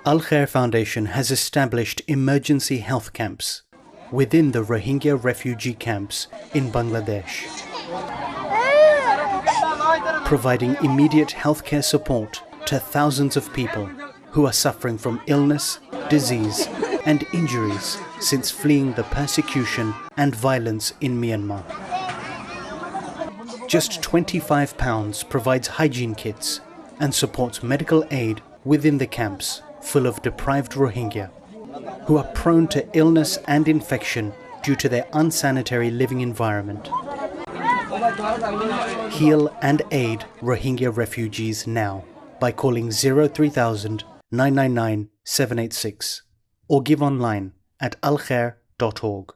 Al Khair Foundation has established emergency health camps within the Rohingya refugee camps in Bangladesh, providing immediate healthcare support to thousands of people who are suffering from illness, disease and injuries since fleeing the persecution and violence in Myanmar. Just £25 provides hygiene kits and supports medical aid within the camps full of deprived Rohingya who are prone to illness and infection due to their unsanitary living environment. Heal and aid Rohingya refugees now by calling 03000 999 786 or give online at alkhair.org.